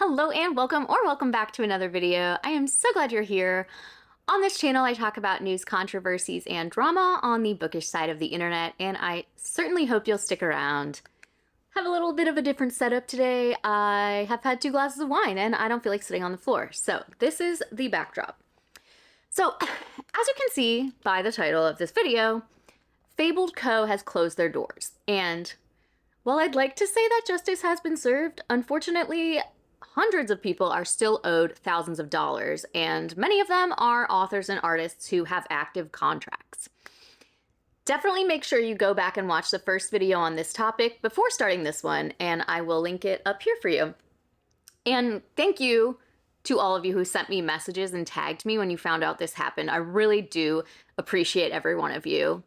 Hello and welcome back to another video. I am so glad you're here. On this channel, I talk about news, controversies, and drama on the bookish side of the internet, and I certainly hope you'll stick around. Have a little bit of a different setup today. I have had 2 glasses of wine and I don't feel like sitting on the floor. So this is the backdrop. So as you can see by the title of this video, Fabled Co. has closed their doors. And while I'd like to say that justice has been served, unfortunately, hundreds of people are still owed thousands of dollars, and many of them are authors and artists who have active contracts. Definitely make sure you go back and watch the first video on this topic before starting this one, and I will link it up here for you. And thank you to all of you who sent me messages and tagged me when you found out this happened. I really do appreciate every one of you.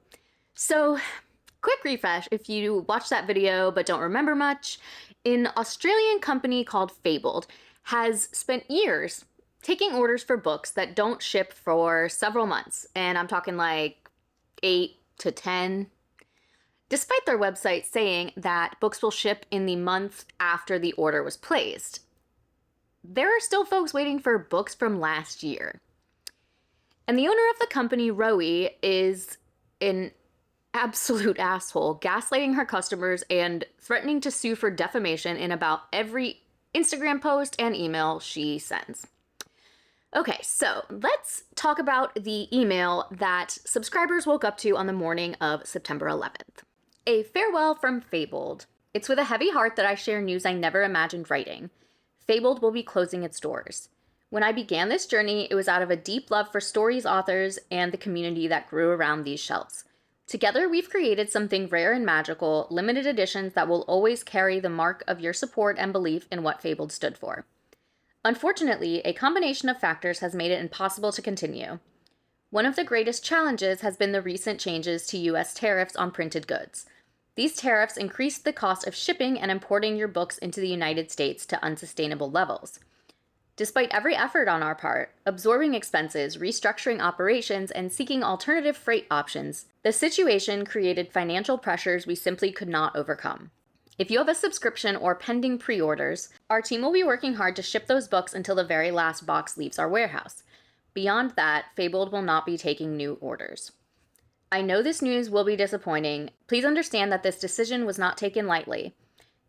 So, quick refresh if you watched that video but don't remember much. An Australian company called Fabled has spent years taking orders for books that don't ship for several months, and I'm talking like 8 to 10, despite their website saying that books will ship in the month after the order was placed. There are still folks waiting for books from last year. And the owner of the company, Rowie, is an absolute asshole, gaslighting her customers and threatening to sue for defamation in about every Instagram post and email she sends. Okay, so let's talk about the email that subscribers woke up to on the morning of September 11th. A farewell from Fabled. It's with a heavy heart that I share news I never imagined writing. Fabled will be closing its doors. When I began this journey, it was out of a deep love for stories, authors, and the community that grew around these shelves. Together, we've created something rare and magical, limited editions that will always carry the mark of your support and belief in what Fabled stood for. Unfortunately, a combination of factors has made it impossible to continue. One of the greatest challenges has been the recent changes to U.S. tariffs on printed goods. These tariffs increased the cost of shipping and importing your books into the United States to unsustainable levels. Despite every effort on our part, absorbing expenses, restructuring operations, and seeking alternative freight options, the situation created financial pressures we simply could not overcome. If you have a subscription or pending pre-orders, our team will be working hard to ship those books until the very last box leaves our warehouse. Beyond that, Fabled will not be taking new orders. I know this news will be disappointing. Please understand that this decision was not taken lightly.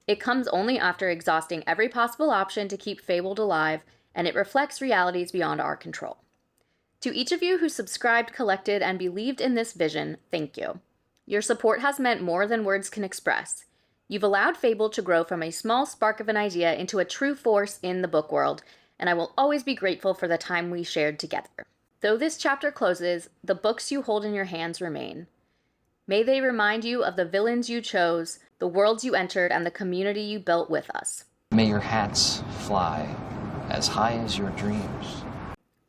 It comes only after exhausting every possible option to keep Fabled alive, and it reflects realities beyond our control. To each of you who subscribed, collected, and believed in this vision, thank you. Your support has meant more than words can express. You've allowed Fabled to grow from a small spark of an idea into a true force in the book world, and I will always be grateful for the time we shared together. Though this chapter closes, the books you hold in your hands remain. May they remind you of the villains you chose, the worlds you entered, and the community you built with us. May your hats fly as high as your dreams.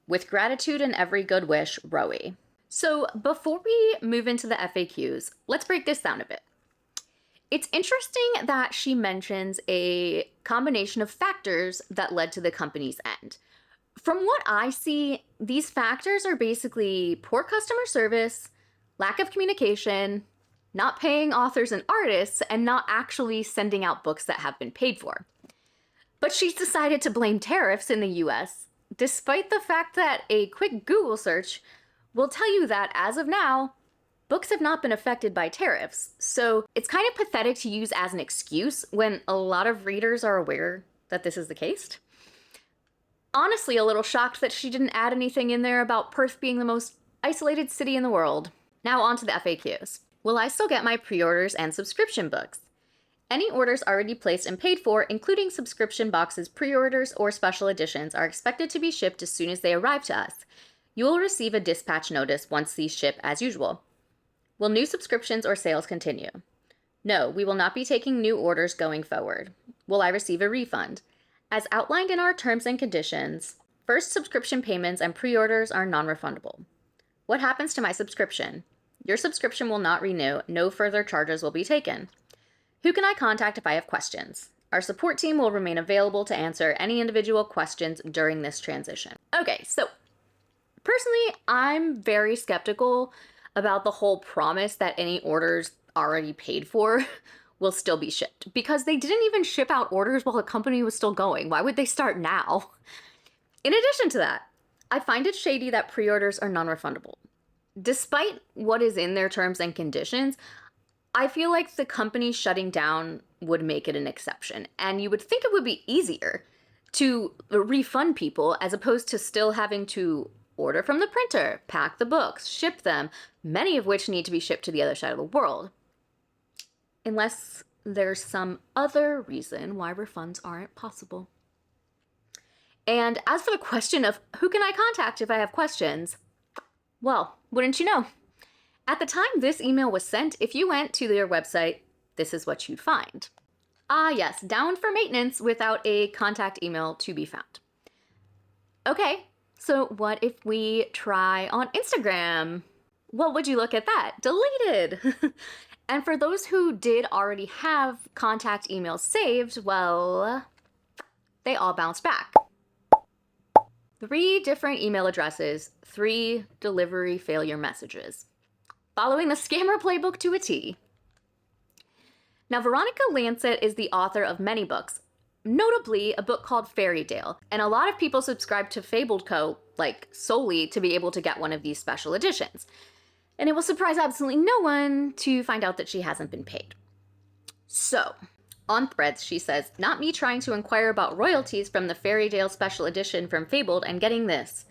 With gratitude and every good wish, Rowie. So before we move into the FAQs, let's break this down a bit. It's interesting that she mentions a combination of factors that led to the company's end. From what I see, these factors are basically poor customer service, lack of communication, not paying authors and artists, and not actually sending out books that have been paid for. But she's decided to blame tariffs in the US, despite the fact that a quick Google search will tell you that as of now, books have not been affected by tariffs. So it's kind of pathetic to use as an excuse when a lot of readers are aware that this is the case. Honestly, a little shocked that she didn't add anything in there about Perth being the most isolated city in the world. Now on to the FAQs. Will I still get my pre-orders and subscription books? Any orders already placed and paid for, including subscription boxes, pre-orders, or special editions, are expected to be shipped as soon as they arrive to us. You will receive a dispatch notice once these ship as usual. Will new subscriptions or sales continue? No, we will not be taking new orders going forward. Will I receive a refund? As outlined in our terms and conditions, first subscription payments and pre-orders are non-refundable. What happens to my subscription? Your subscription will not renew. No further charges will be taken. Who can I contact if I have questions? Our support team will remain available to answer any individual questions during this transition. Okay, so personally, I'm very skeptical about the whole promise that any orders already paid for will still be shipped, because they didn't even ship out orders while the company was still going. Why would they start now? In addition to that, I find it shady that pre-orders are non-refundable. Despite what is in their terms and conditions, I feel like the company shutting down would make it an exception, and you would think it would be easier to refund people as opposed to still having to order from the printer, pack the books, ship them, many of which need to be shipped to the other side of the world. Unless there's some other reason why refunds aren't possible. And as for the question of who can I contact if I have questions, well, wouldn't you know? At the time this email was sent, if you went to their website, this is what you'd find. Ah, yes, down for maintenance without a contact email to be found. Okay, so what if we try on Instagram? Well, would you look at that? Deleted! And for those who did already have contact emails saved, well, they all bounced back. 3 different email addresses, 3 delivery failure messages. Following the scammer playbook to a T. Now, Veronica Lancet is the author of many books, notably a book called Fairy Tale, and a lot of people subscribe to Fabled Co., like, solely to be able to get one of these special editions. And it will surprise absolutely no one to find out that she hasn't been paid. So, on Threads, she says, "Not me trying to inquire about royalties from the Fairy Tale special edition from Fabled and getting this.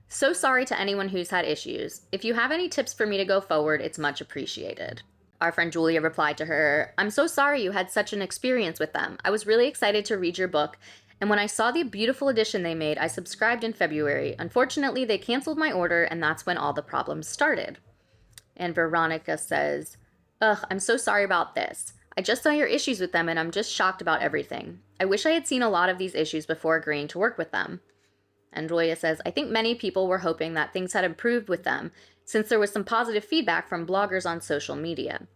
So sorry to anyone who's had issues. If you have any tips for me to go forward, it's much appreciated." Our friend Julia replied to her, "I'm so sorry you had such an experience with them. I was really excited to read your book, and when I saw the beautiful edition they made, I subscribed in February. Unfortunately, they canceled my order, and that's when all the problems started." And Veronica says, "Ugh, I'm so sorry about this. I just saw your issues with them, and I'm just shocked about everything. I wish I had seen a lot of these issues before agreeing to work with them." And Julia says, "I think many people were hoping that things had improved with them, since there was some positive feedback from bloggers on social media.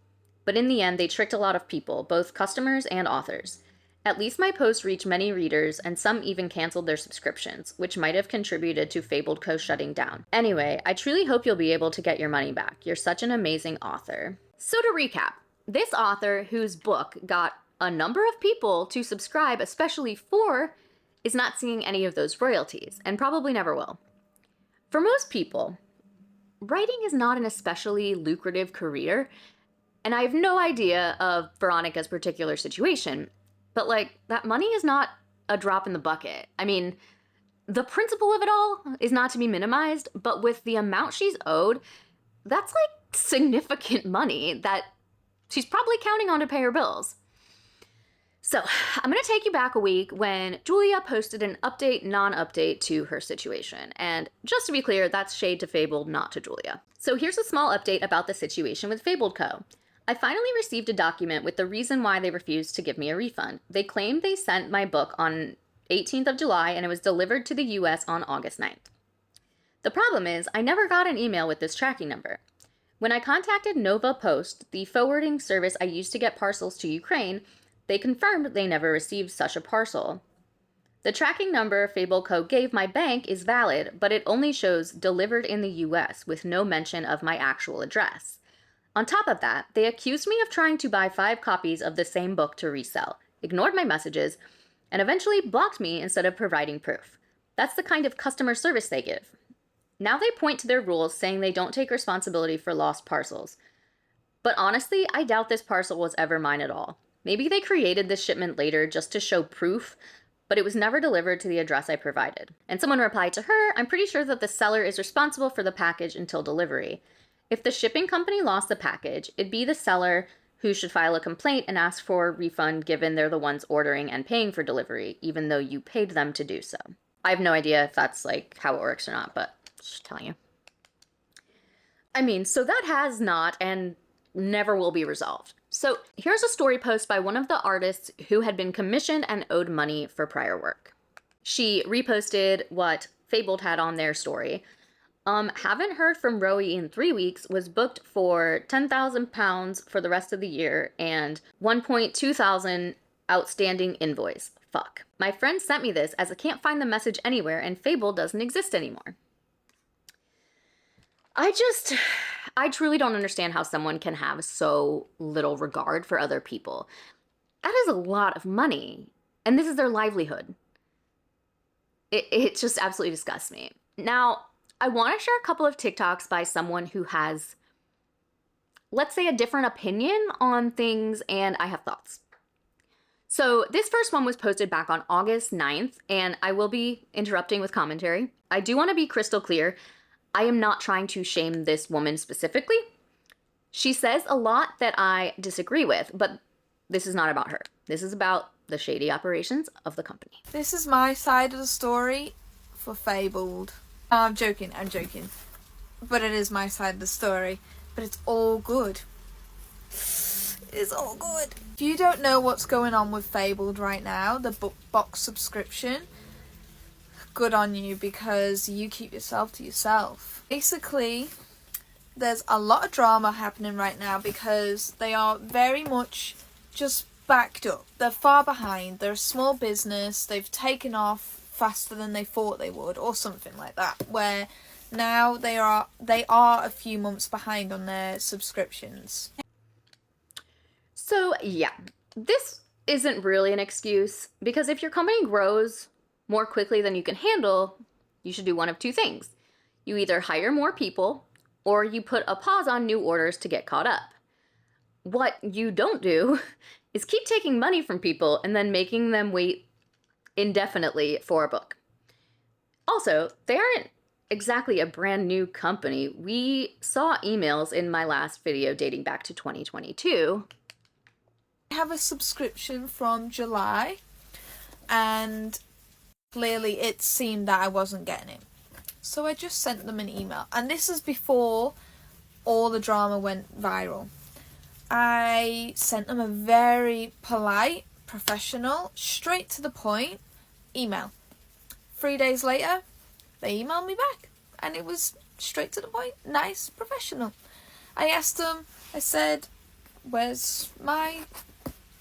But in the end, they tricked a lot of people, both customers and authors. At least my post reached many readers, and some even canceled their subscriptions, which might have contributed to Fabled Co. shutting down. Anyway, I truly hope you'll be able to get your money back. You're such an amazing author." So to recap, this author, whose book got a number of people to subscribe, especially 4, is not seeing any of those royalties, and probably never will. For most people, writing is not an especially lucrative career, and I have no idea of Veronica's particular situation, but like, that money is not a drop in the bucket. I mean, the principle of it all is not to be minimized, but with the amount she's owed, that's like significant money that she's probably counting on to pay her bills. So I'm going to take you back a week when Julia posted an update, non-update to her situation. And just to be clear, that's shade to Fabled, not to Julia. So here's a small update about the situation with Fabled Co. I finally received a document with the reason why they refused to give me a refund. They claimed they sent my book on 18th of July and it was delivered to the US on August 9th. The problem is, I never got an email with this tracking number. When I contacted Nova Post, the forwarding service I used to get parcels to Ukraine, they confirmed they never received such a parcel. The tracking number Fabled Co. gave my bank is valid, but it only shows delivered in the US with no mention of my actual address. On top of that, they accused me of trying to buy 5 copies of the same book to resell, ignored my messages, and eventually blocked me instead of providing proof. That's the kind of customer service they give. Now they point to their rules saying they don't take responsibility for lost parcels. But honestly, I doubt this parcel was ever mine at all. Maybe they created this shipment later just to show proof, but it was never delivered to the address I provided. And someone replied to her, "I'm pretty sure that the seller is responsible for the package until delivery. If the shipping company lost the package, it'd be the seller who should file a complaint and ask for a refund given they're the ones ordering and paying for delivery, even though you paid them to do so." I have no idea if that's like how it works or not, but just telling you. I mean, so that has not and never will be resolved. So here's a story post by one of the artists who had been commissioned and owed money for prior work. She reposted what Fabled had on their story. Haven't heard from Rowie in 3 weeks, was booked for £10,000 for the rest of the year and 1.2 thousand outstanding invoice. Fuck. My friend sent me this as I can't find the message anywhere and Fabled doesn't exist anymore. I truly don't understand how someone can have so little regard for other people. That is a lot of money, and this is their livelihood. It just absolutely disgusts me. Now, I want to share a couple of TikToks by someone who has, let's say, a different opinion on things, and I have thoughts. So this first one was posted back on August 9th, and I will be interrupting with commentary. I do want to be crystal clear. I am not trying to shame this woman specifically. She says a lot that I disagree with, but this is not about her. This is about the shady operations of the company. This is my side of the story for Fabled. I'm joking. But it is my side of the story. But it's all good. It's all good. If you don't know what's going on with Fabled right now, the book box subscription, good on you, because you keep yourself to yourself. Basically, there's a lot of drama happening right now because they are very much just backed up. They're far behind. They're a small business. They've taken off faster than they thought they would, or something like that, where now they are a few months behind on their subscriptions. So yeah, this isn't really an excuse, because if your company grows more quickly than you can handle, you should do one of two things. You either hire more people or you put a pause on new orders to get caught up. What you don't do is keep taking money from people and then making them wait indefinitely for a book. Also, they aren't exactly a brand new company. We saw emails in my last video dating back to 2022. I have a subscription from July, and clearly it seemed that I wasn't getting it. So I just sent them an email, and this is before all the drama went viral. I sent them a very polite, professional, straight to the point email. 3 days later, they emailed me back, and it was straight to the point, nice, professional. I asked them, I said, where's my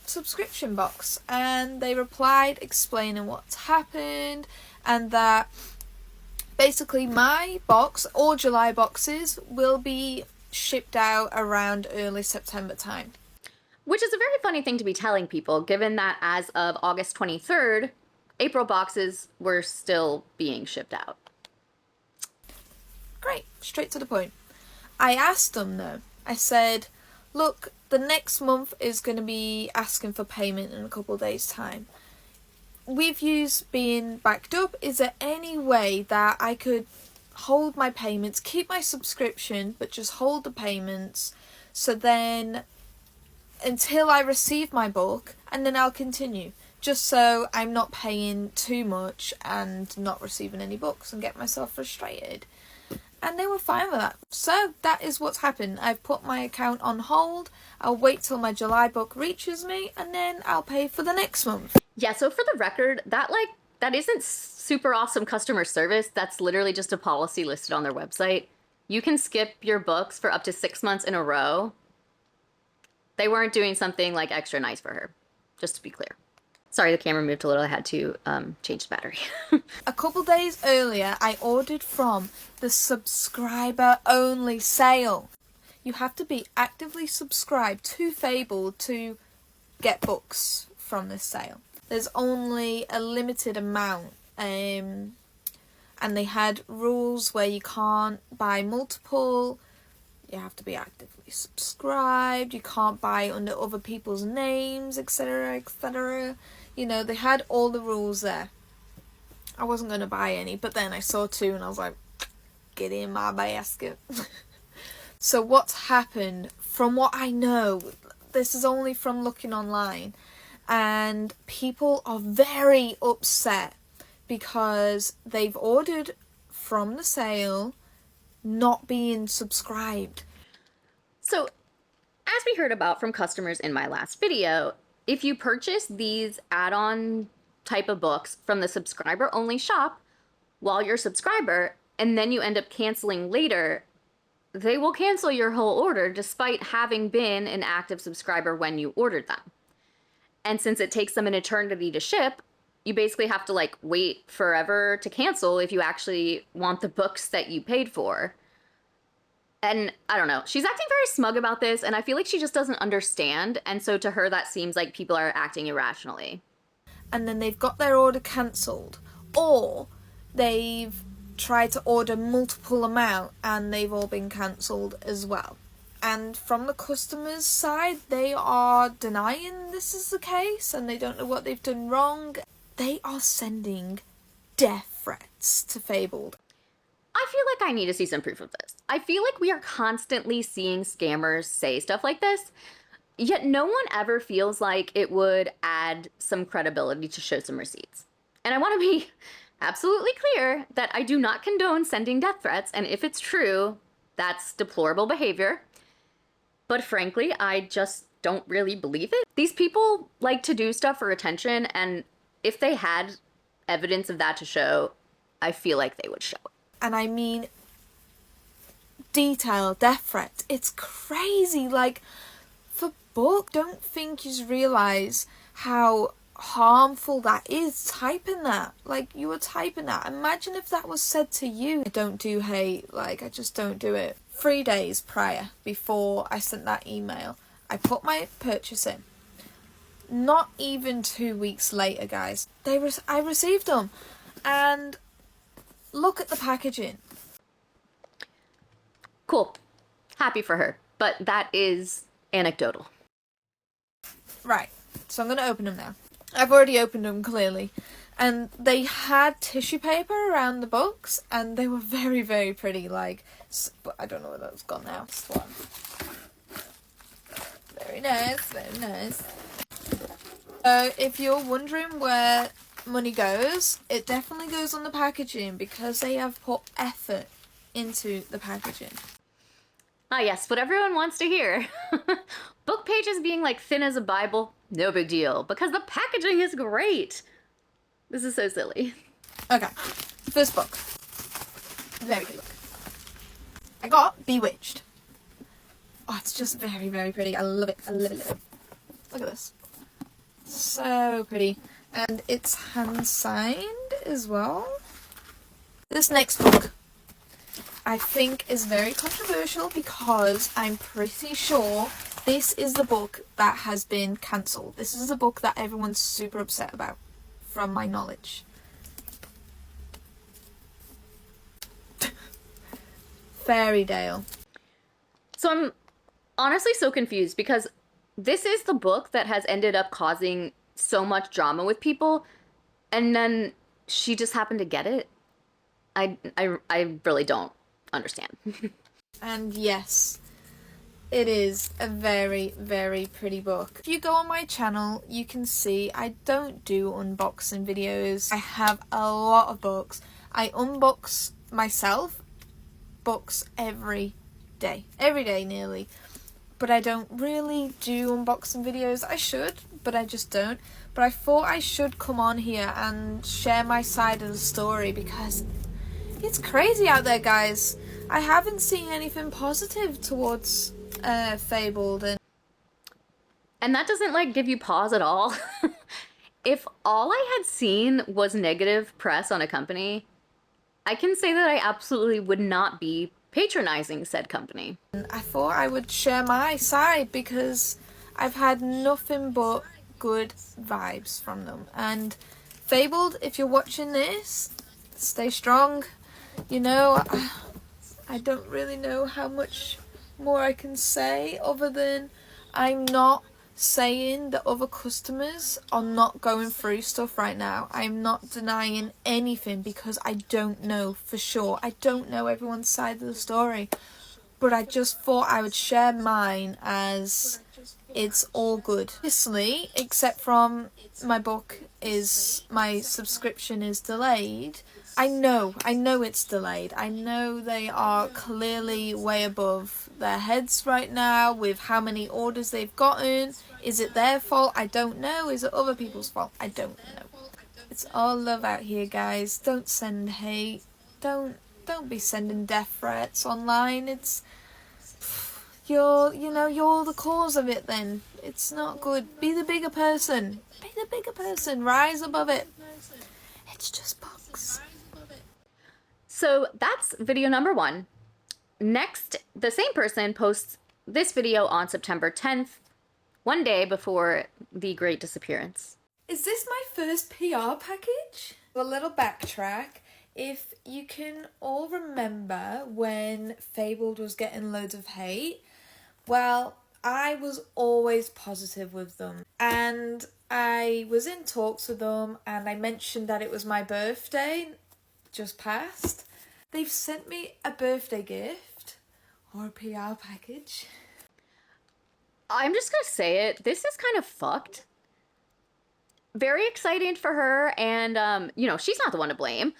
subscription box? And they replied explaining what's happened, and that basically my box, all July boxes, will be shipped out around early September time. Which is a very funny thing to be telling people, given that as of August 23rd, April boxes were still being shipped out. Great, straight to the point. I asked them though, I said, look, the next month is going to be asking for payment in a couple of days' time. With yous being backed up, is there any way that I could hold my payments, keep my subscription, but just hold the payments, so then until I receive my book, and then I'll continue, just so I'm not paying too much and not receiving any books and get myself frustrated. And they were fine with that. So that is what's happened. I've put my account on hold. I'll wait till my July book reaches me, and then I'll pay for the next month. Yeah, so for the record, that isn't super awesome customer service. That's literally just a policy listed on their website. You can skip your books for up to 6 months in a row. They weren't doing something like extra nice for her, just to be clear. Sorry, the camera moved a little. I had to change the battery. A couple days earlier, I ordered from the subscriber-only sale. You have to be actively subscribed to Fabled to get books from this sale. There's only a limited amount, and they had rules where you can't buy multiple. You have to be actively subscribed. You can't buy under other people's names, etc., etc. You know, they had all the rules there. I wasn't going to buy any, but then I saw two and I was like, get in my basket. So what's happened, from what I know, this is only from looking online, and people are very upset because they've ordered from the sale not being subscribed. So, as we heard about from customers in my last video, if you purchase these add-on type of books from the subscriber-only shop while you're a subscriber, and then you end up canceling later, they will cancel your whole order despite having been an active subscriber when you ordered them. And since it takes them an eternity to ship, you basically have to wait forever to cancel if you actually want the books that you paid for. And I don't know, she's acting very smug about this, and I feel like she just doesn't understand. And so to her, that seems like people are acting irrationally. And then they've got their order cancelled, or they've tried to order multiple amount and they've all been cancelled as well. And from the customer's side, they are denying this is the case and they don't know what they've done wrong. They are sending death threats to Fabled. I feel like I need to see some proof of this. I feel like we are constantly seeing scammers say stuff like this, yet no one ever feels like it would add some credibility to show some receipts. And I want to be absolutely clear that I do not condone sending death threats, and if it's true, that's deplorable behavior. But frankly, I just don't really believe it. These people like to do stuff for attention, and if they had evidence of that to show, I feel like they would show it. And I mean, detailed death threats. It's crazy. Like, for book, don't think you realise how harmful that is, typing that. Like, you were typing that. Imagine if that was said to you. I don't do hate. Like, I just don't do it. 3 days prior, before I sent that email, I put my purchase in. Not even 2 weeks later, guys, I received them. And look at the packaging. Cool. Happy for her. But that is anecdotal. Right. So I'm going to open them now. I've already opened them, clearly. And they had tissue paper around the books, and they were very, very pretty. Like, but I don't know where that's gone now. This one. Very nice, very nice. So if you're wondering where money goes, it definitely goes on the packaging, because they have put effort into the packaging. Ah, yes, what everyone wants to hear. Book pages being like thin as a Bible, no big deal, because the packaging is great. This is so silly. Okay, first book. Very good book. I got Bewitched. Oh, it's just very, very pretty. I love it. I love it. Look at this. So pretty. And it's hand signed as well. This next book I think is very controversial, because I'm pretty sure this is the book that has been cancelled. This is the book that everyone's super upset about, from my knowledge. Fairy So I'm honestly so confused, because this is the book that has ended up causing so much drama with people, and then she just happened to get it. I really don't understand. And yes, it is a very, very pretty book. If you go on my channel, you can see I don't do unboxing videos. I have a lot of books. I unbox myself books every day nearly. But I don't really do unboxing videos. I should, but I just don't. But I thought I should come on here and share my side of the story, because it's crazy out there, guys. I haven't seen anything positive towards Fabled, And that doesn't like give you pause at all. If all I had seen was negative press on a company, I can say that I absolutely would not be patronizing said company. I thought I would share my side, because I've had nothing but good vibes from them. And Fabled, if you're watching this, stay strong. You know, I don't really know how much more I can say, other than I'm not saying that other customers are not going through stuff right now. I'm not denying anything, because I don't know for sure. I don't know everyone's side of the story. But I just thought I would share mine, as it's all good. Obviously, except from my subscription is delayed. I know it's delayed. I know they are clearly way above their heads right now with how many orders they've gotten. Is it their fault? I don't know. Is it other people's fault? I don't know. It's all love out here, guys. Don't send hate. Don't be sending death threats online. It's you're the cause of it then. It's not good. Be the bigger person. Be the bigger person. Rise above it. It's just books. So that's video number 1. Next, the same person posts this video on September 10th, one day before the Great Disappearance. Is this my first PR package? A little backtrack. If you can all remember when Fabled was getting loads of hate, well, I was always positive with them. And I was in talks with them and I mentioned that it was my birthday just passed. They've sent me a birthday gift or a PR package. I'm just gonna say it, this is kind of fucked. Very exciting for her, and you know, she's not the one to blame.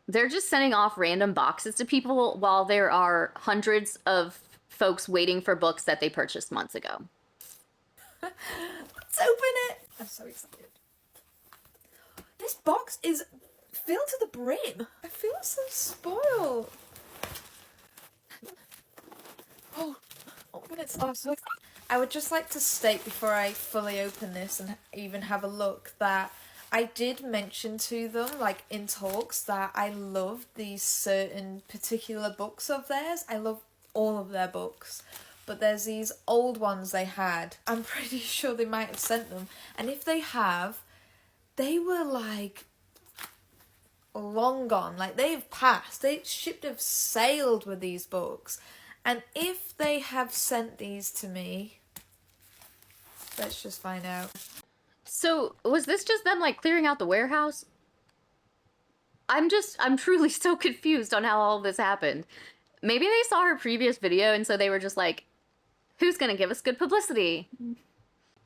They're just sending off random boxes to people while there are hundreds of folks waiting for books that they purchased months ago. Let's open it! I'm so excited. This box is filled to the brim. I feel so spoiled. Oh, open it. Oh, I'm so excited. I would just like to state before I fully open this and even have a look that I did mention to them, like in talks, that I love these certain particular books of theirs. I love all of their books. But there's these old ones they had. I'm pretty sure they might have sent them. And if they have, they were like long gone. Like they've passed. Ship have sailed with these books. And if they have sent these to me, let's just find out. So, was this just them, like, clearing out the warehouse? I'm truly so confused on how all this happened. Maybe they saw her previous video and so they were just like, who's gonna give us good publicity?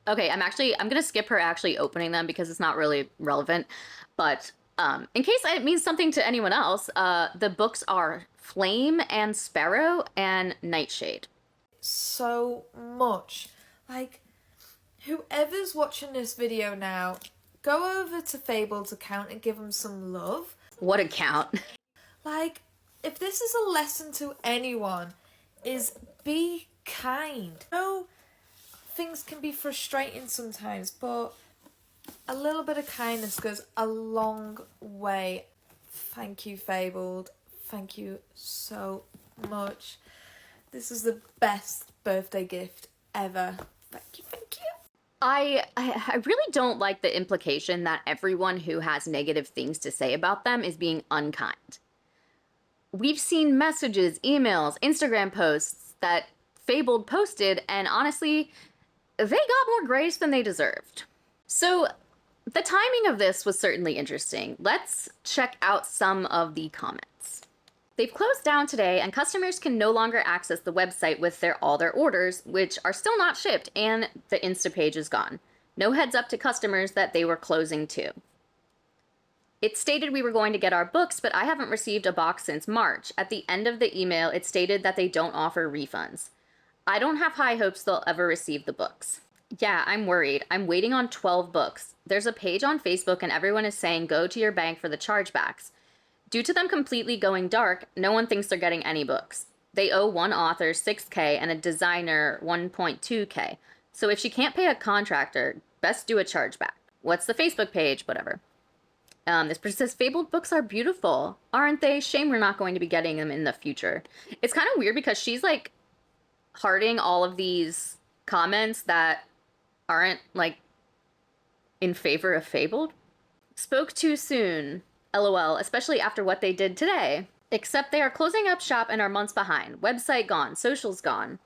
Okay, I'm gonna skip her actually opening them because it's not really relevant. But, in case it means something to anyone else, the books are Flame and Sparrow and Nightshade. So much. Like, whoever's watching this video now, go over to Fabled's account and give them some love. What account? Like, if this is a lesson to anyone, is be kind. I know things can be frustrating sometimes, but a little bit of kindness goes a long way. Thank you, Fabled. Thank you so much. This is the best birthday gift ever. Thank you, thank you. I really don't like the implication that everyone who has negative things to say about them is being unkind. We've seen messages, emails, Instagram posts that Fabled posted, and honestly, they got more grace than they deserved. So, the timing of this was certainly interesting. Let's check out some of the comments. They've closed down today, and customers can no longer access the website with all their orders, which are still not shipped, and the Insta page is gone. No heads up to customers that they were closing too. It stated we were going to get our books, but I haven't received a box since March. At the end of the email, it stated that they don't offer refunds. I don't have high hopes they'll ever receive the books. Yeah, I'm worried. I'm waiting on 12 books. There's a page on Facebook and everyone is saying go to your bank for the chargebacks. Due to them completely going dark, no one thinks they're getting any books. They owe one author $6K and a designer $1.2K. So if she can't pay a contractor, best do a chargeback. What's the Facebook page? Whatever. This person says, Fabled books are beautiful. Aren't they? Shame we're not going to be getting them in the future. It's kind of weird because she's like hearting all of these comments that aren't like in favor of Fabled. Spoke too soon. LOL, especially after what they did today. Except they are closing up shop and are months behind. Website gone, socials gone.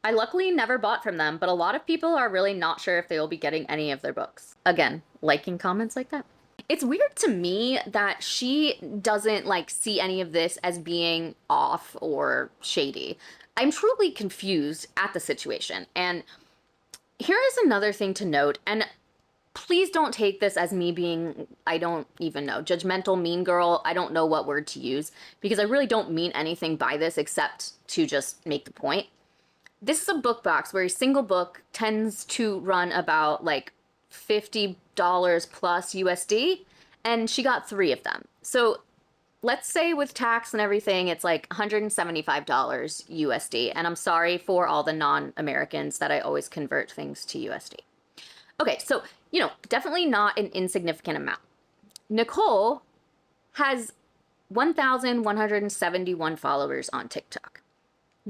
I luckily never bought from them, but a lot of people are really not sure if they will be getting any of their books. Again, liking comments like that. It's weird to me that she doesn't like see any of this as being off or shady. I'm truly confused at the situation. And here is another thing to note, and please don't take this as me being, I don't even know, judgmental, mean girl. I don't know what word to use because I really don't mean anything by this except to just make the point. This is a book box where a single book tends to run about like $50 plus USD, and she got 3 of them. So let's say with tax and everything, it's like $175 USD. And I'm sorry for all the non-Americans that I always convert things to USD. Okay, so, you know, definitely not an insignificant amount. Nicole has 1,171 followers on TikTok.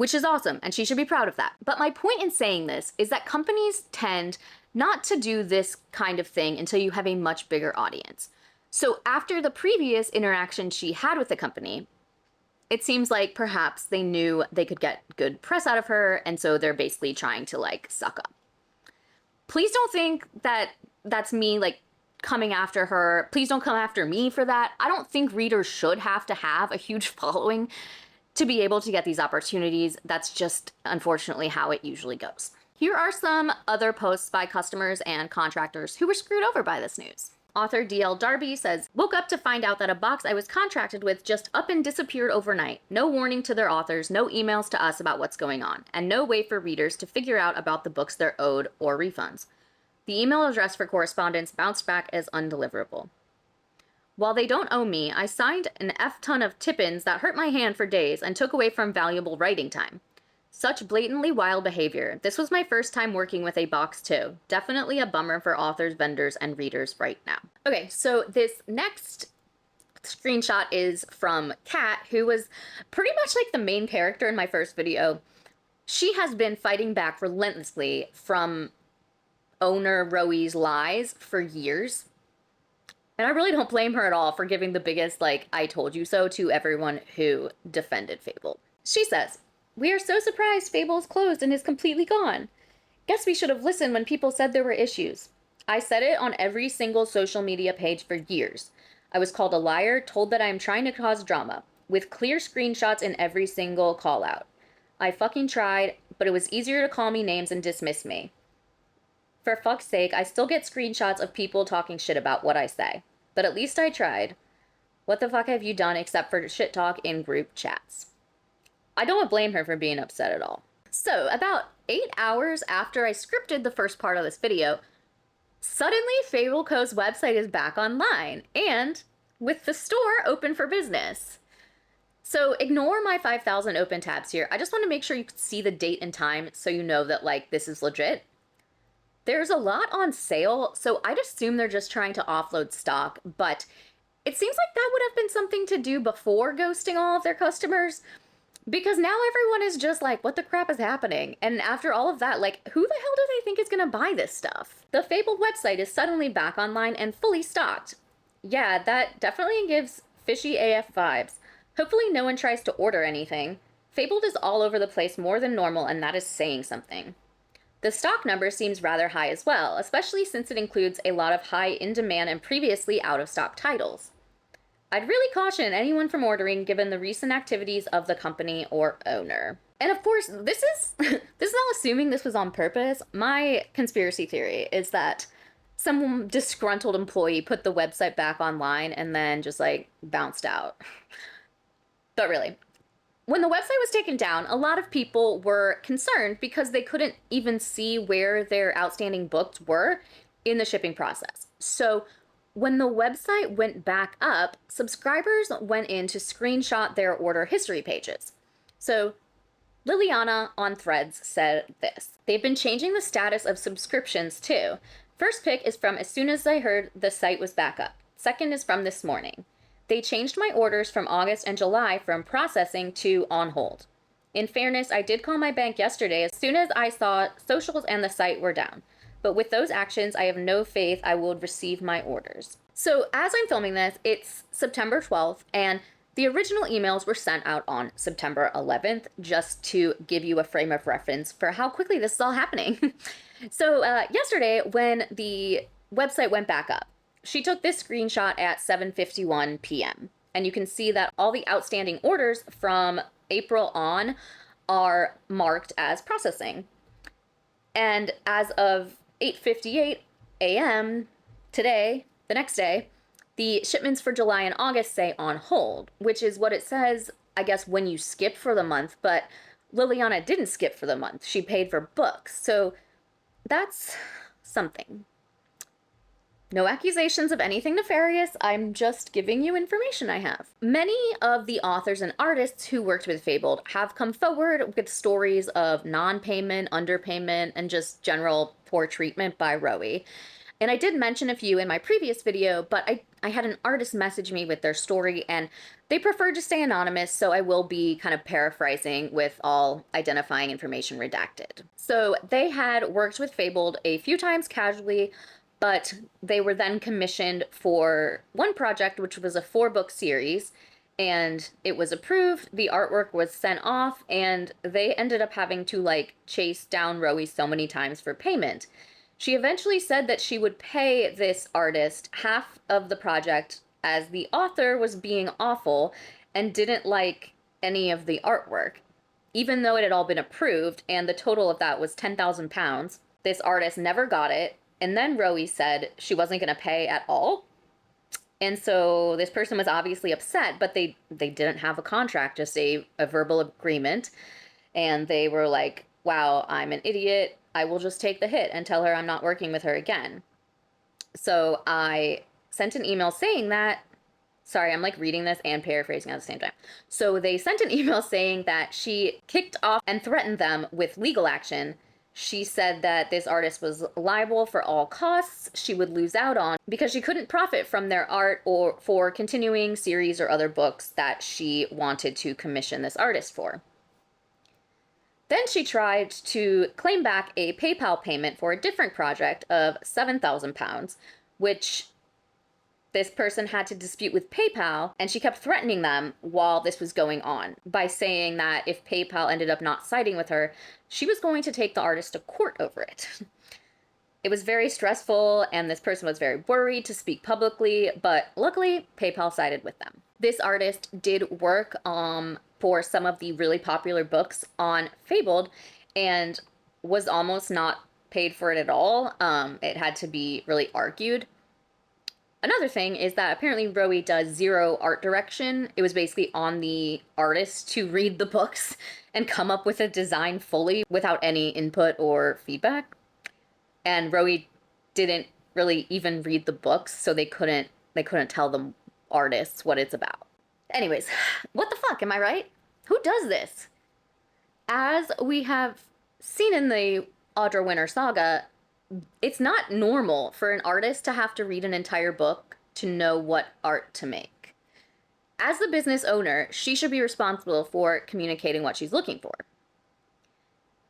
which is awesome, and she should be proud of that. But my point in saying this is that companies tend not to do this kind of thing until you have a much bigger audience. So after the previous interaction she had with the company, it seems like perhaps they knew they could get good press out of her, and so they're basically trying to like suck up. Please don't think that that's me like coming after her. Please don't come after me for that. I don't think readers should have to have a huge following to be able to get these opportunities. That's just unfortunately how it usually goes. Here are some other posts by customers and contractors who were screwed over by this news. Author DL Darby says, woke up to find out that a box I was contracted with just up and disappeared overnight. No warning to their authors, no emails to us about what's going on, and no way for readers to figure out about the books they're owed or refunds. The email address for correspondence bounced back as undeliverable. While they don't owe me, I signed an F-ton of tip-ins that hurt my hand for days and took away from valuable writing time. Such blatantly wild behavior. This was my first time working with a box too. Definitely a bummer for authors, vendors, and readers right now. Okay, so this next screenshot is from Kat, who was pretty much like the main character in my first video. She has been fighting back relentlessly from owner Roe's lies for years. And I really don't blame her at all for giving the biggest, like, I told you so to everyone who defended Fabled. She says, we are so surprised Fable's closed and is completely gone. Guess we should have listened when people said there were issues. I said it on every single social media page for years. I was called a liar, told that I am trying to cause drama, with clear screenshots in every single call out. I fucking tried, but it was easier to call me names and dismiss me. For fuck's sake, I still get screenshots of people talking shit about what I say. But at least I tried. What the fuck have you done except for shit talk in group chats? I don't blame her for being upset at all. So, about 8 hours after I scripted the first part of this video, suddenly Fable Co.'s website is back online, and with the store open for business. So ignore my 5,000 open tabs here. I just want to make sure you can see the date and time so you know that, like, this is legit. There's a lot on sale, so I'd assume they're just trying to offload stock, but it seems like that would have been something to do before ghosting all of their customers, because now everyone is just like, what the crap is happening? And after all of that, like, who the hell do they think is gonna buy this stuff? The Fabled website is suddenly back online and fully stocked. Yeah, that definitely gives fishy AF vibes. Hopefully no one tries to order anything. Fabled is all over the place more than normal, and that is saying something. The stock number seems rather high as well, especially since it includes a lot of high in-demand and previously out-of-stock titles. I'd really caution anyone from ordering given the recent activities of the company or owner. And of course, this is not assuming this was on purpose. My conspiracy theory is that some disgruntled employee put the website back online and then just like bounced out. But really, when the website was taken down, a lot of people were concerned because they couldn't even see where their outstanding books were in the shipping process. So when the website went back up, subscribers went in to screenshot their order history pages. So Liliana on Threads said this. They've been changing the status of subscriptions too. First pick is from as soon as I heard the site was back up. Second is from this morning. They changed my orders from August and July from processing to on hold. In fairness, I did call my bank yesterday as soon as I saw socials and the site were down. But with those actions, I have no faith I will receive my orders. So as I'm filming this, it's September 12th, and the original emails were sent out on September 11th, just to give you a frame of reference for how quickly this is all happening. So yesterday, when the website went back up, she took this screenshot at 7:51 p.m. And you can see that all the outstanding orders from April on are marked as processing. And as of 8:58 a.m. today, the next day, the shipments for July and August say on hold, which is what it says, I guess, when you skip for the month. But Liliana didn't skip for the month. She paid for books. So that's something. No accusations of anything nefarious, I'm just giving you information I have. Many of the authors and artists who worked with Fabled have come forward with stories of non-payment, underpayment, and just general poor treatment by Roe. And I did mention a few in my previous video, but I had an artist message me with their story, and they preferred to stay anonymous, so I will be kind of paraphrasing with all identifying information redacted. So they had worked with Fabled a few times casually, but they were then commissioned for one project, which was a 4-book series, and it was approved, the artwork was sent off, and they ended up having to like chase down Rowie so many times for payment. She eventually said that she would pay this artist half of the project as the author was being awful and didn't like any of the artwork, even though it had all been approved, and the total of that was £10,000. This artist never got it, and then Rowie said she wasn't going to pay at all. And so this person was obviously upset, but they didn't have a contract, just a verbal agreement. And they were like, wow, I'm an idiot. I will just take the hit and tell her I'm not working with her again. So I sent an email saying that, sorry, I'm like reading this and paraphrasing at the same time. So they sent an email saying that she kicked off and threatened them with legal action. She said that this artist was liable for all costs she would lose out on because she couldn't profit from their art or for continuing series or other books that she wanted to commission this artist for. Then she tried to claim back a PayPal payment for a different project of £7,000, which this person had to dispute with PayPal, and she kept threatening them while this was going on by saying that if PayPal ended up not siding with her, she was going to take the artist to court over it. It was very stressful, and this person was very worried to speak publicly, but luckily, PayPal sided with them. This artist did work for some of the really popular books on Fabled and was almost not paid for it at all. It had to be really argued. Another thing is that apparently Rowie does zero art direction. It was basically on the artist to read the books and come up with a design fully without any input or feedback. And Rowie didn't really even read the books, so they couldn't tell the artists what it's about. Anyways, what the fuck, am I right? Who does this? As we have seen in the Audra Winter saga, it's not normal for an artist to have to read an entire book to know what art to make. As the business owner, she should be responsible for communicating what she's looking for.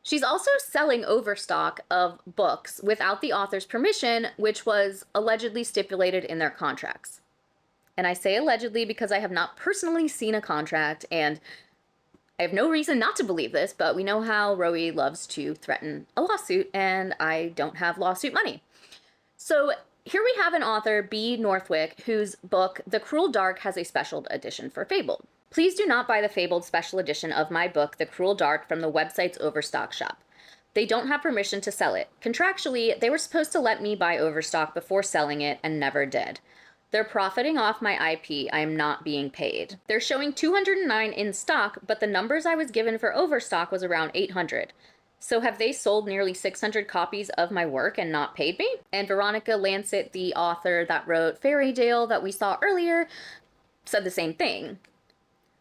She's also selling overstock of books without the author's permission, which was allegedly stipulated in their contracts. And I say allegedly because I have not personally seen a contract, and I have no reason not to believe this, but we know how Rowie loves to threaten a lawsuit, and I don't have lawsuit money. So here we have an author, B. Northwick, whose book, The Cruel Dark, has a special edition for Fabled. Please do not buy the Fabled special edition of my book, The Cruel Dark, from the website's Overstock shop. They don't have permission to sell it. Contractually, they were supposed to let me buy Overstock before selling it and never did. They're profiting off my IP. I am not being paid. They're showing 209 in stock, but the numbers I was given for Overstock was around 800. So have they sold nearly 600 copies of my work and not paid me? And Veronica Lancet, the author that wrote Fairy Tale that we saw earlier, said the same thing.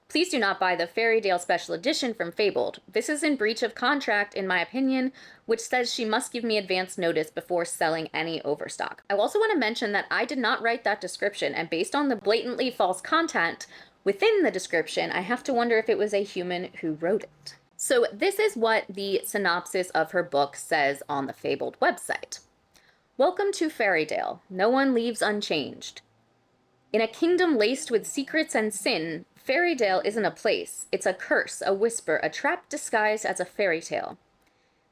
Please do not buy the Fairy Tale Special Edition from Fabled. This is in breach of contract, in my opinion, which says she must give me advance notice before selling any overstock. I also want to mention that I did not write that description, and based on the blatantly false content within the description, I have to wonder if it was a human who wrote it. So this is what the synopsis of her book says on the Fabled website. Welcome to Fairy-Dale. No one leaves unchanged. In a kingdom laced with secrets and sin, Fairy-Dale isn't a place. It's a curse, a whisper, a trap disguised as a fairy tale.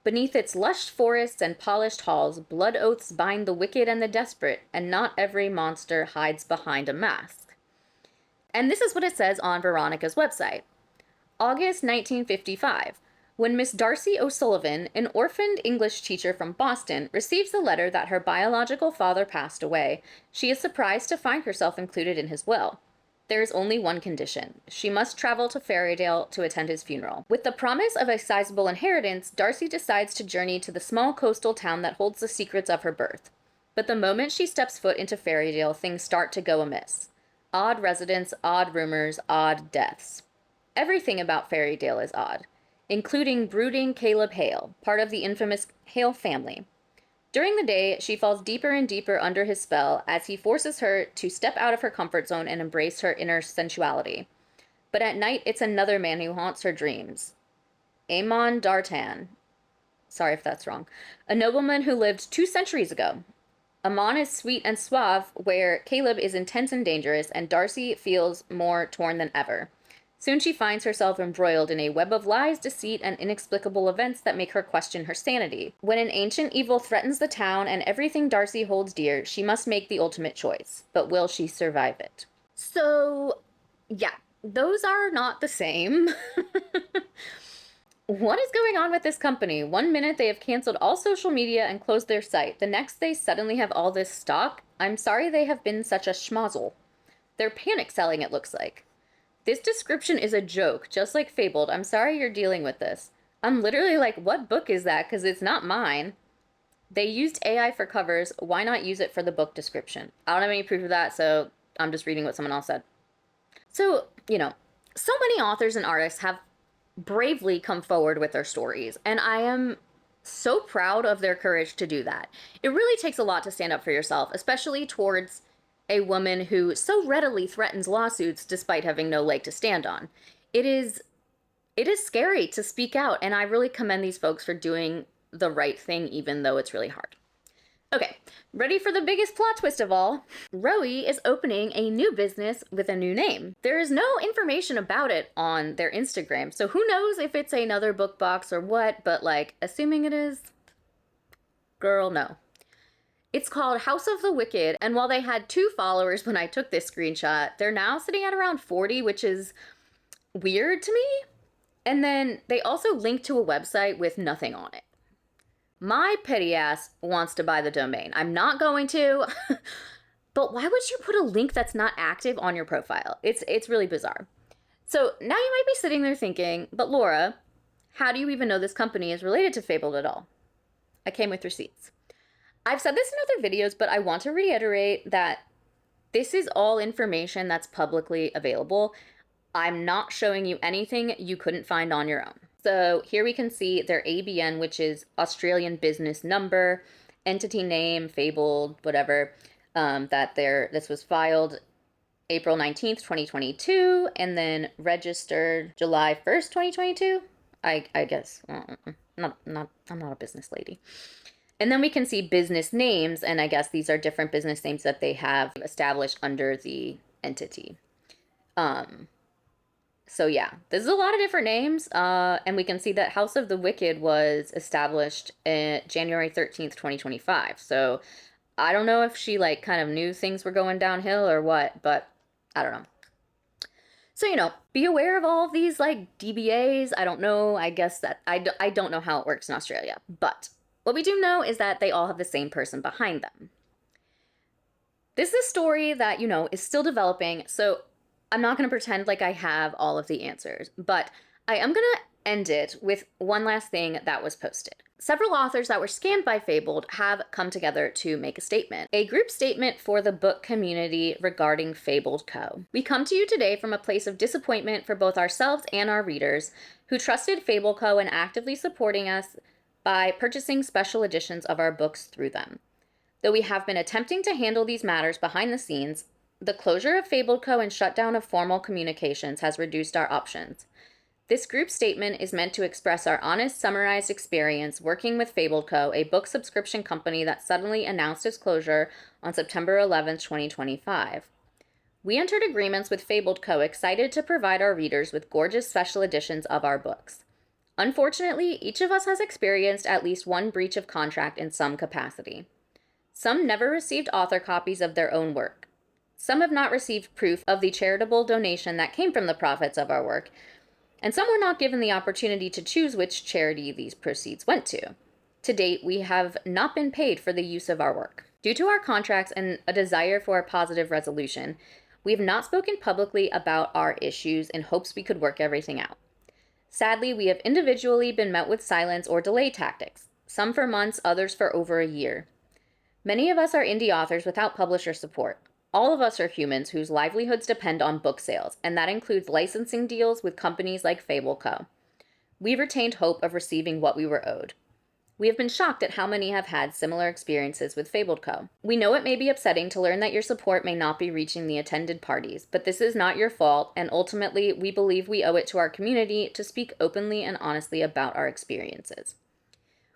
Beneath its lush forests and polished halls, blood oaths bind the wicked and the desperate, and not every monster hides behind a mask. And this is what it says on Veronica's website. August 1955. When Miss Darcy O'Sullivan, an orphaned English teacher from Boston, receives the letter that her biological father passed away, she is surprised to find herself included in his will. There is only one condition. She must travel to Fairy-Dale to attend his funeral. With the promise of a sizable inheritance, Darcy decides to journey to the small coastal town that holds the secrets of her birth. But the moment she steps foot into Fairy-Dale, things start to go amiss. Odd residents, odd rumors, odd deaths. Everything about Fairy-Dale is odd, including brooding Caleb Hale, part of the infamous Hale family. During the day, she falls deeper and deeper under his spell as he forces her to step out of her comfort zone and embrace her inner sensuality. But at night, it's another man who haunts her dreams. Aemon Dartan. Sorry if that's wrong. A nobleman who lived 2 centuries ago. Amon is sweet and suave, where Caleb is intense and dangerous, and Darcy feels more torn than ever. Soon she finds herself embroiled in a web of lies, deceit, and inexplicable events that make her question her sanity. When an ancient evil threatens the town and everything Darcy holds dear, she must make the ultimate choice. But will she survive it? So, yeah, those are not the same. What is going on with this company? One minute they have canceled all social media and closed their site. The next they suddenly have all this stock. I'm sorry they have been such a schmozzle. They're panic selling, it looks like. This description is a joke, just like Fabled. I'm sorry you're dealing with this. I'm literally like, what book is that? Because it's not mine. They used AI for covers. Why not use it for the book description? I don't have any proof of that, so I'm just reading what someone else said. So, so many authors and artists have bravely come forward with their stories, and I am so proud of their courage to do that. It really takes a lot to stand up for yourself, especially towards a woman who so readily threatens lawsuits despite having no leg to stand on. It is scary to speak out, and I really commend these folks for doing the right thing, even though it's really hard. Okay, ready for the biggest plot twist of all? Roe is opening a new business with a new name. There is no information about it on their Instagram, so who knows if it's another book box or what, but assuming it is, girl, no. It's called House of the Wicked, and while they had 2 followers when I took this screenshot, they're now sitting at around 40, which is weird to me. And then they also link to a website with nothing on it. My petty ass wants to buy the domain. I'm not going to, but why would you put a link that's not active on your profile? It's really bizarre. So now you might be sitting there thinking, but Laura, how do you even know this company is related to Fabled at all? I came with receipts. I've said this in other videos, but I want to reiterate that this is all information that's publicly available. I'm not showing you anything you couldn't find on your own. So here we can see their ABN, which is Australian business number, entity name, Fabled, whatever, this was filed April 19th, 2022, and then registered July 1st, 2022. I guess, I'm not a business lady. And then we can see business names, and I guess these are different business names that they have established under the entity. So yeah, this is a lot of different names, and we can see that House of the Wicked was established January 13th, 2025. So I don't know if she kind of knew things were going downhill or what, but I don't know. So, be aware of all of these DBAs. I don't know. I guess that I don't know how it works in Australia, but what we do know is that they all have the same person behind them. This is a story that, is still developing, so I'm not going to pretend like I have all of the answers, but I am going to end it with one last thing that was posted. Several authors that were scammed by Fabled have come together to make a statement. A group statement for the book community regarding Fabled Co. We come to you today from a place of disappointment for both ourselves and our readers who trusted Fabled Co. and actively supporting us by purchasing special editions of our books through them. Though we have been attempting to handle these matters behind the scenes, the closure of Fabled Co. and shutdown of formal communications has reduced our options. This group statement is meant to express our honest, summarized experience working with Fabled Co., a book subscription company that suddenly announced its closure on September 11, 2025. We entered agreements with Fabled Co., excited to provide our readers with gorgeous special editions of our books. Unfortunately, each of us has experienced at least one breach of contract in some capacity. Some never received author copies of their own work. Some have not received proof of the charitable donation that came from the profits of our work, and some were not given the opportunity to choose which charity these proceeds went to. To date, we have not been paid for the use of our work. Due to our contracts and a desire for a positive resolution, we have not spoken publicly about our issues in hopes we could work everything out. Sadly, we have individually been met with silence or delay tactics, some for months, others for over a year. Many of us are indie authors without publisher support. All of us are humans whose livelihoods depend on book sales, and that includes licensing deals with companies like Fabled Co. We retained hope of receiving what we were owed. We have been shocked at how many have had similar experiences with Fabled Co. We know it may be upsetting to learn that your support may not be reaching the attended parties, but this is not your fault, and ultimately, we believe we owe it to our community to speak openly and honestly about our experiences.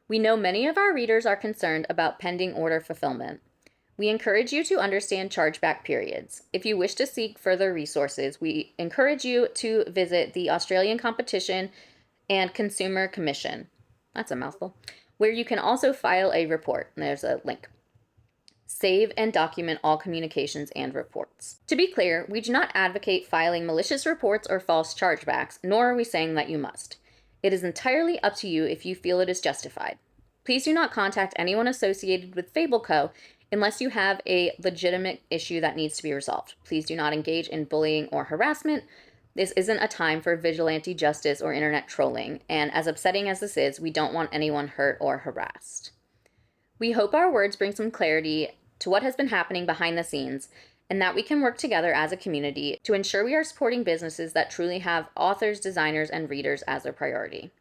We know many of our readers are concerned about pending order fulfillment. We encourage you to understand chargeback periods. If you wish to seek further resources, we encourage you to visit the Australian Competition and Consumer Commission. That's a mouthful. Where you can also file a report. And there's a link. Save and document all communications and reports. To be clear, we do not advocate filing malicious reports or false chargebacks, nor are we saying that you must. It is entirely up to you if you feel it is justified. Please do not contact anyone associated with Fabled Co. unless you have a legitimate issue that needs to be resolved. Please do not engage in bullying or harassment. This isn't a time for vigilante justice or internet trolling, and as upsetting as this is, we don't want anyone hurt or harassed. We hope our words bring some clarity to what has been happening behind the scenes, and that we can work together as a community to ensure we are supporting businesses that truly have authors, designers, and readers as their priority.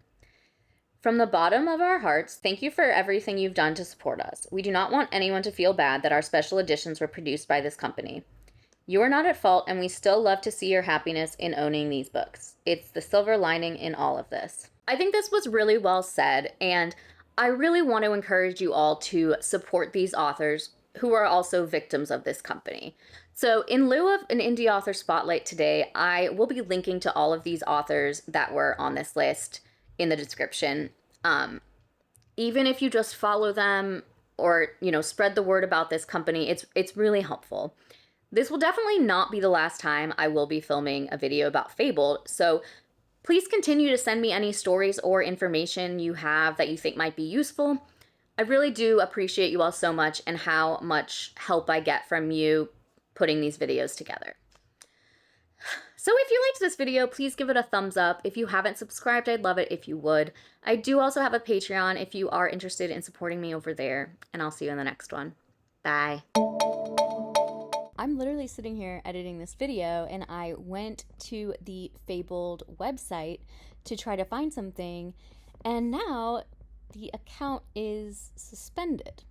From the bottom of our hearts, thank you for everything you've done to support us. We do not want anyone to feel bad that our special editions were produced by this company. You are not at fault, and we still love to see your happiness in owning these books. It's the silver lining in all of this. I think this was really well said, and I really want to encourage you all to support these authors who are also victims of this company. So in lieu of an indie author spotlight today, I will be linking to all of these authors that were on this list in the description. Even if you just follow them or, spread the word about this company, it's really helpful. This will definitely not be the last time I will be filming a video about Fabled, so please continue to send me any stories or information you have that you think might be useful. I really do appreciate you all so much and how much help I get from you putting these videos together. So if you liked this video, please give it a thumbs up. If you haven't subscribed, I'd love it if you would. I do also have a Patreon if you are interested in supporting me over there, and I'll see you in the next one. Bye. I'm literally sitting here editing this video, and I went to the Fabled website to try to find something, and now the account is suspended.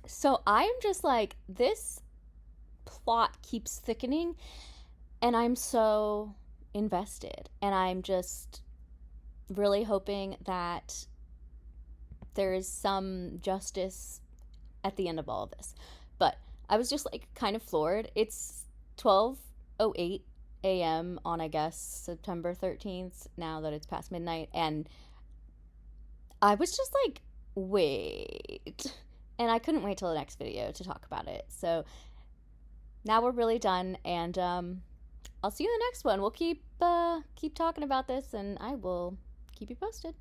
So I'm just like, this plot keeps thickening, and I'm so invested, and I'm just really hoping that there is some justice at the end of all of this. But I was just like kind of floored. It's 12:08 a.m. on, I guess, September 13th, now that it's past midnight, and I was just like, wait. And I couldn't wait till the next video to talk about it. So now we're really done, and I'll see you in the next one. We'll keep talking about this, and I will keep you posted.